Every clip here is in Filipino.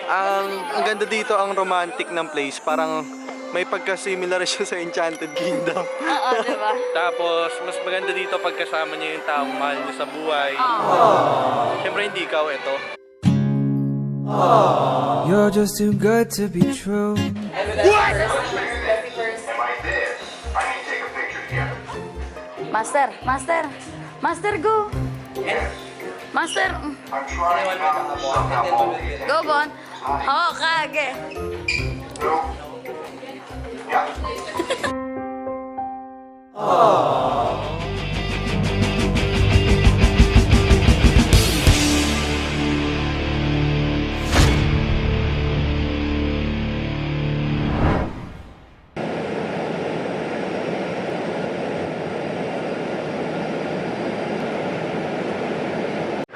Ang ganda dito, ang romantic ng place. Parang may pagka-similar siya sa Enchanted Kingdom. Oo, diba? Tapos, mas maganda dito pag kasama niyo yung taong mahal niyo sa buhay. Siyempre, hindi ikaw ito. You're just too good to be true. Master, go! Master! Go, Bon! Oo, kage!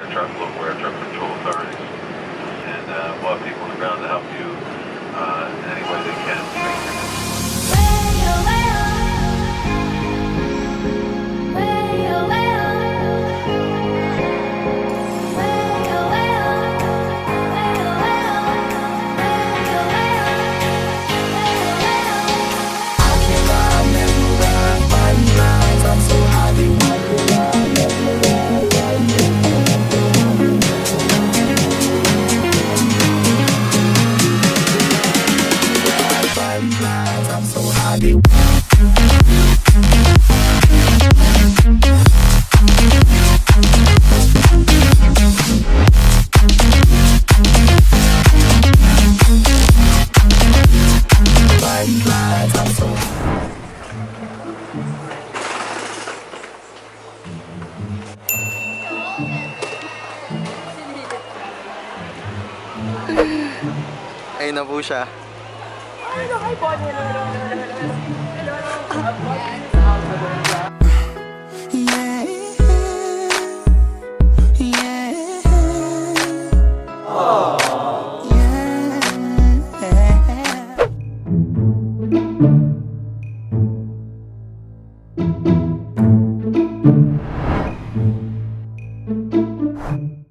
Truck local air traffic control authorities, and we'll have people on the ground to help you in any way they can to make your Ayun na po siya.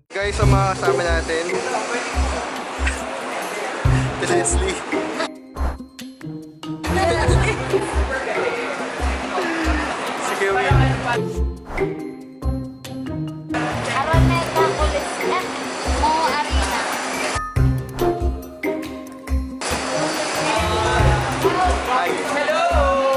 Guys, ang mga kasama natin, si Leslie. Si Kevin. Araneta Police Mo Arena. Hi.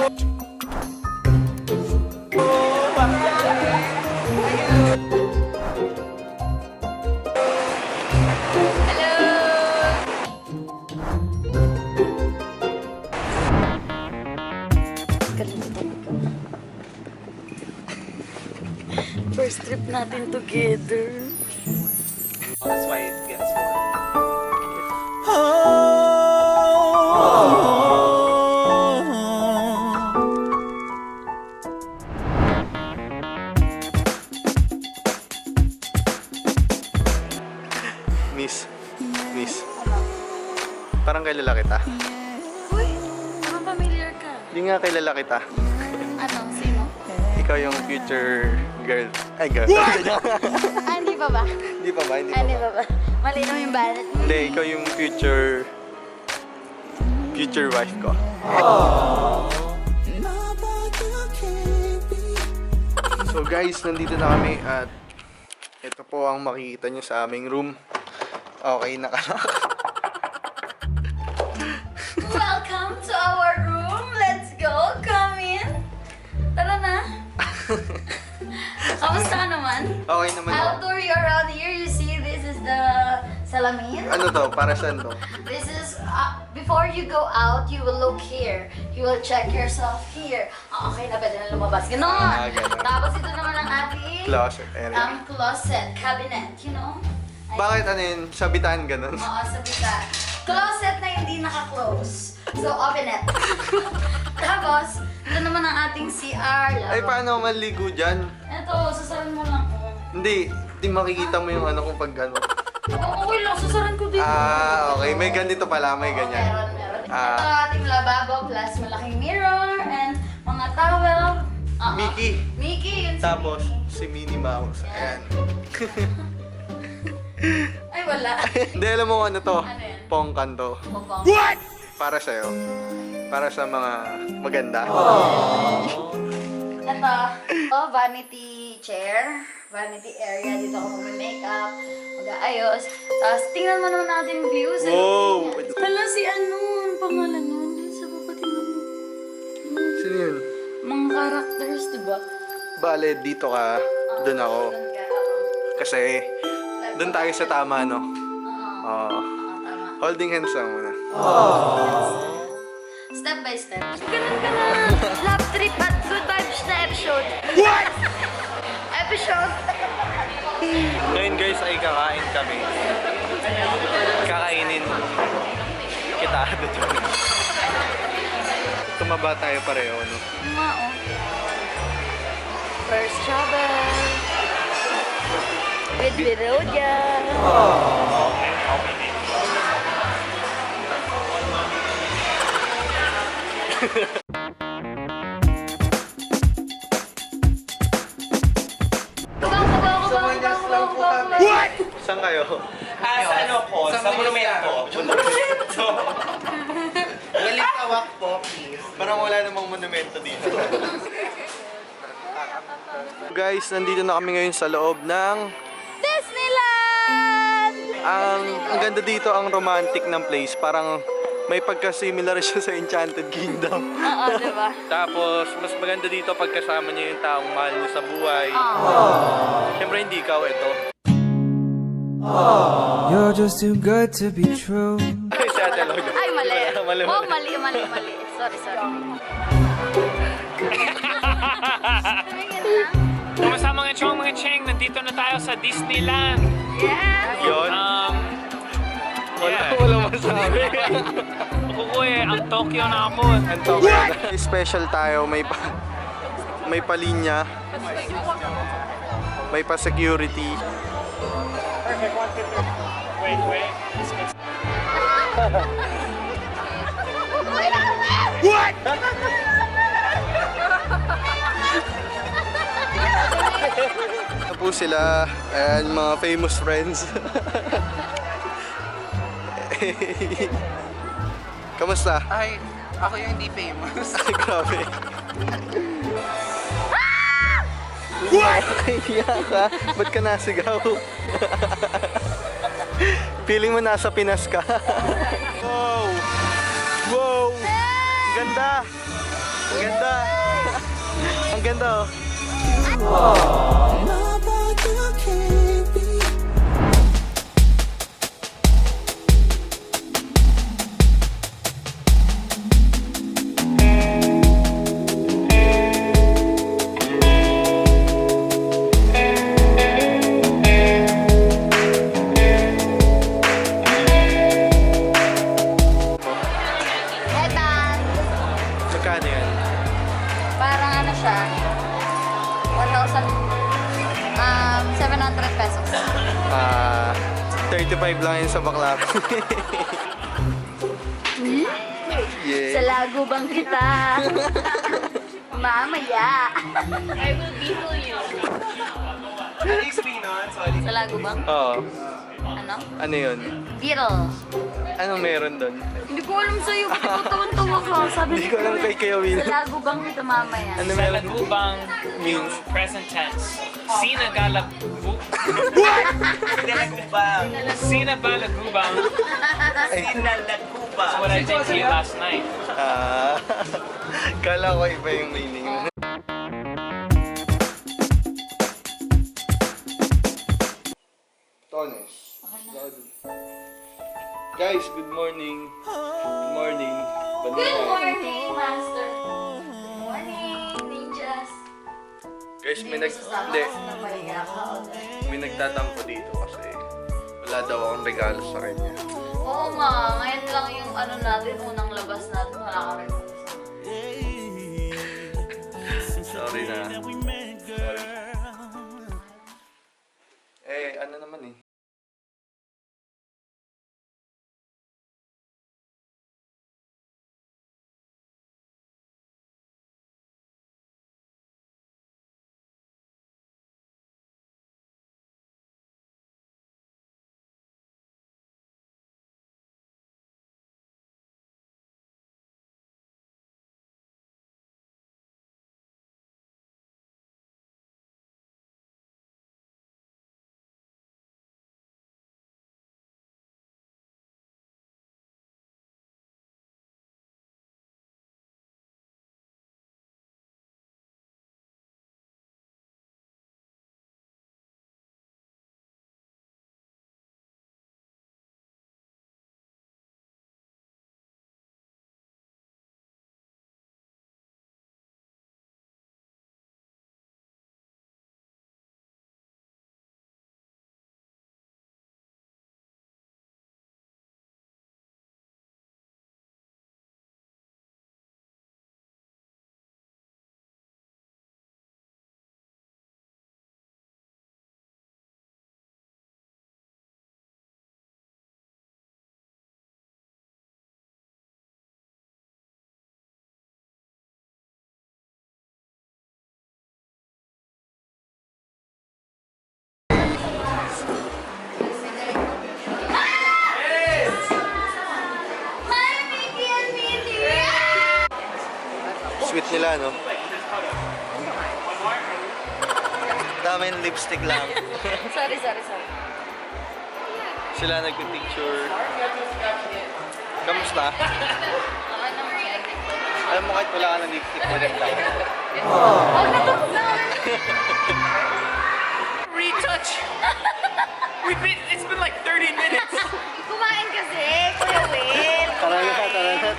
First trip natin together. That's why it gets Miss. Parang kilala kita. Uy, parang familiar ka. Hindi nga kilala kita. Ano, sino? Ikaw yung future girl. Ay, girl. Ah, hindi pa ba? Hindi pa ba? Hindi pa Hindi ba? pa ba? Malinaw yung banat. Hindi, ikaw yung future wife ko. So guys, nandito na kami at ito po ang makikita nyo sa aming room. Okay, Welcome to our room. Let's go. Come in. Tara na. Kamusta ka naman? Okay naman I'll ako. tour you around here. You see, this is the salamin. Ano to? Para saan to? This is, before you go out, you will look here. You will check yourself here. Okay na, pwede na lumabas. Ganon. Ganon. Tapos ito naman ang ating Closet area. closet, cabinet, you know? Ay- Bakit ano yun? Sabitan ganun? Oo, sabitan. Closet na hindi naka-close. So, open it. Tapos, ito naman ang ating CR. Ay, paano maligo dyan? Ito, sasaran mo lang. Hindi makikita mo yung ano kung pag ano. Okay lang, sasaran ko dito. Okay. May ganito pala, may ganyan. Meron. Ah. Ito ating lababo plus malaking mirror and mga towel. Mickey, yun si Tapos, Mickey. si Minnie Mouse. Ayan. Ay, wala. Hindi, alam mo ano to? Ano yan? Pong Kanto. Bubong. Para sa'yo. Para sa mga maganda. Ito, vanity chair. Vanity area. Dito ako mag-makeup. Mag-aayos. Tapos, tingnan mo naman natin yung views. Wow! Hala, si ano? Ang pangalan nun? Dito sa baba, tingnan mo. Sino yun? Mga characters, diba? Bale, dito ka. Doon ako. Doon ka, oo. Kasi, doon tayo sa tama, no? Oo. Oo. Tama. Holding hands lang muna. Step by step. Ganun ka na. Love trip at good vibes na episode. What? Episode. Ngayon guys ay kakain kami. Kakainin kita dito. Tumaba tayo pareho, no? Nga, oh. First travel. With Viroja. What? Saan kayo? Sa ano po? Sa monumento. Walang tawak po, please. Parang wala namang monumento dito. Guys, nandito na kami ngayon sa loob ng Disneyland! ang ganda dito, ang romantic ng place. Parang may pagka-similar siya sa Enchanted Kingdom. Oo, diba? Tapos, mas maganda dito pag kasama niyo yung taong mahal niyo sa buhay. Siyempre, hindi ikaw ito. You're just too good to be true. Ay, si Ate Log. Ay, mali. Mali, Oh, mali. mali. Sorry. Tumingin lang. Kumusta mga cheng? Nandito na tayo sa Disneyland. Yes! Yun. Yeah. Wala masabi. Kukuya, ang Tokyo na ako. Ang Tokyo na. Special tayo, may palinya. May pa-security. Wait. Ito po sila, ayan, mga famous friends. Kamusta? Ay, ako yung hindi famous. Ay, grabe. What? Kaya ka? Ba't ka nasigaw? Feeling mo nasa Pinas ka. Wow! Wow! Ang ganda! Ang ganda! Ang ganda, oh. Headband. Magkano yan? Parang ano siya? 1,700 pesos. 35 lang yun sa bakla. Sa Yeah. lago bang kita? Mamaya. I will beetle you. Sa lago bang? Oo. Ano? Ano yun? Beetle. Anong meron doon? Hindi ko alam sa'yo. Ba't ikaw tawan-tawa ka? Sabi Hindi ko alam kay Kuya Will. Sa lago bang kita mamaya? Ano Sa meron? lagubang Means? present tense. Sina galagubang. Sina ba lagubang? That's what I did to you last night. Kala ko iba yung meaning. Tones. Guys, good morning. Good morning. Good morning, Master. Good morning, ninjas. Guys, Hindi na mahiya ka. may nagtatampo dito kasi wala daw akong regalo sa kanya. Oo nga, ngayon lang yung ano natin, unang labas natin. Wala kami Sorry na. Sorry. Ano naman eh. nila, no? Daming lipstick lang. Sorry. Sila nagpipicture. Kamusta? Alam mo kahit wala ka ng lipstick, maganda lang. Oh, natapos na kami. Retouch! It's been like 30 minutes. Kumain kasi, Kuya Will. Tara na.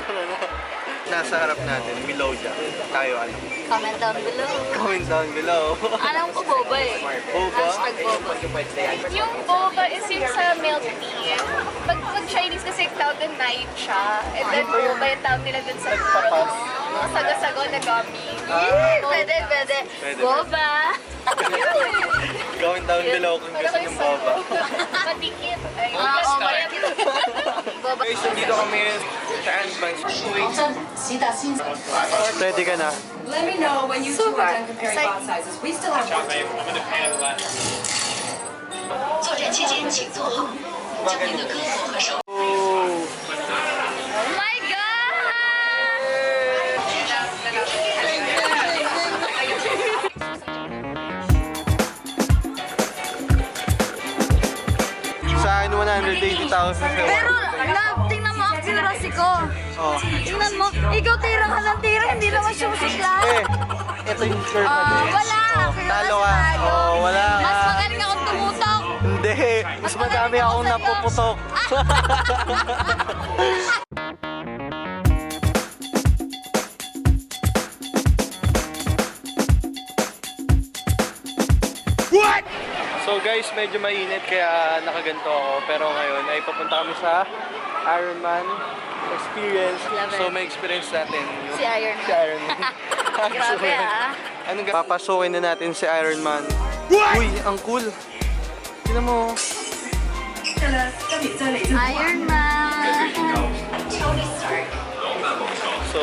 Nasa harap natin, below dyan. Tayo ano? Comment down below. Comment down below. Alam ko boba eh. Boba? Hashtag boba. Yung boba is yung sa milk tea. Pag Chinese kasi tawag din night siya. And then boba yung tawag nila dun sa mga sago-sago na gummy. Pwede. Boba. Comment down below kung gusto ng boba. Matikit. Ay, Oo, boba. Guys, nandito kami sa Ant-Man. Ready ka na? Let me know when you two are done comparing Exciting. box sizes. We still have work to do. I'm gonna pan the last. 作战期间请坐好，今年的歌喉和手。 Oh. Oh my God! Sa akin, 180,000 sa Pero, love, tingnan mo ang accuracy ko. Oh. Tingnan mo, ikaw tira ka ng tira, hindi naman susiklat. Ito yung curve natin. Wala. Talo ka. Oh, wala ka. Mas magaling akong tumutok. Hindi. Mas madami akong napuputok. What? So guys, medyo mainit kaya nakaganto ako. Pero ngayon ay papunta kami sa Ironman experience. Love it. So may experience natin yung Si Iron Man. Si Iron Man. Grabe ah. Anong papasukin na natin si Iron Man. Uy, ang cool. Tingnan mo. Iron Man. So,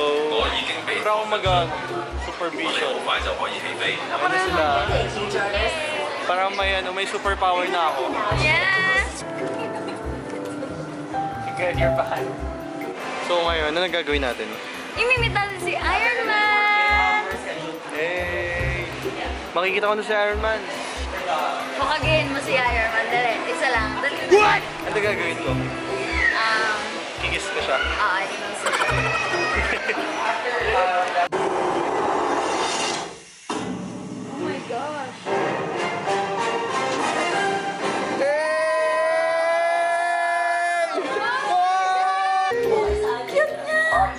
para ako mag-supervision. Ano sila? Parang may superpower na ako. Yes! Get your back. So ngayon, ano gagawin natin? Imimit natin si Iron Man! Hey! Makikita ko na si Iron Man. Makagayin mo si Iron Man. Dali, isa lang. Dali. What? Ano gagawin ko? Kikis ko siya. I don't know. Oh my gosh.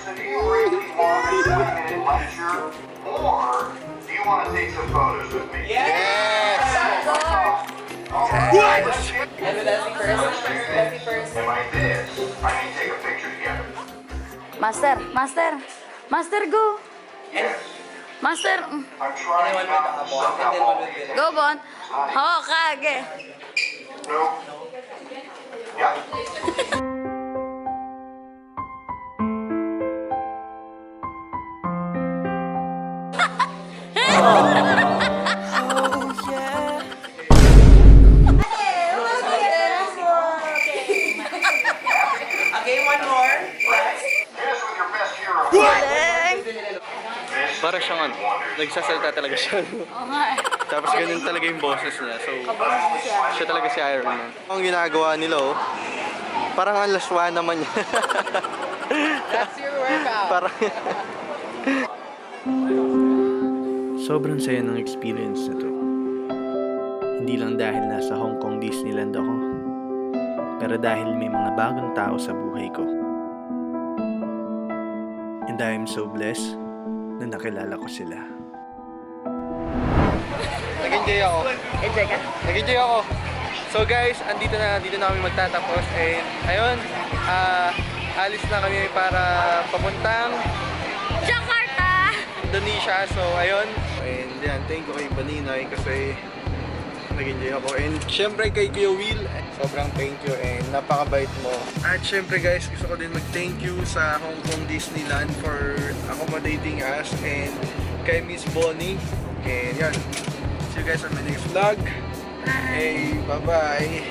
So do you really want a 20-minute lecture, or do you want to take some photos with me? Yes! What? Am I this? I need to take a picture together. Master, go. Yes. Master, I'm trying not to suck up all the go, Bon. Hawak ka, age. No. Yeah. Okay, one more. Hit us with your best hero. Para siyang ano, nagsasalita talaga siya. Oo nga eh. Tapos ganun talaga yung boses niya. So, siya talaga si Iron Man. Ang ginagawa nila, oh, parang ang laswa naman niya. That's your workout. Parang... Sobrang saya ng experience na to. Hindi lang dahil nasa Hong Kong Disneyland ako, pero dahil may mga bagong tao sa buhay ko. And I am so blessed na nakilala ko sila. Nag-enjoy ako. Enjoy ka? Nag-enjoy ako. So guys, dito na kami magtatapos. And ayun, alis na kami para papuntang Jakarta! Indonesia. So ayun. And yan, thank you kay Baninay kasi nag-enjoy ako. And syempre kay Kuya Will, sobrang thank you and napakabait mo. At syempre guys, gusto ko din mag-thank you sa Hong Kong Disneyland for accommodating us and kay Miss Bonnie. And yan, see you guys on my next vlog. Hey, bye-bye!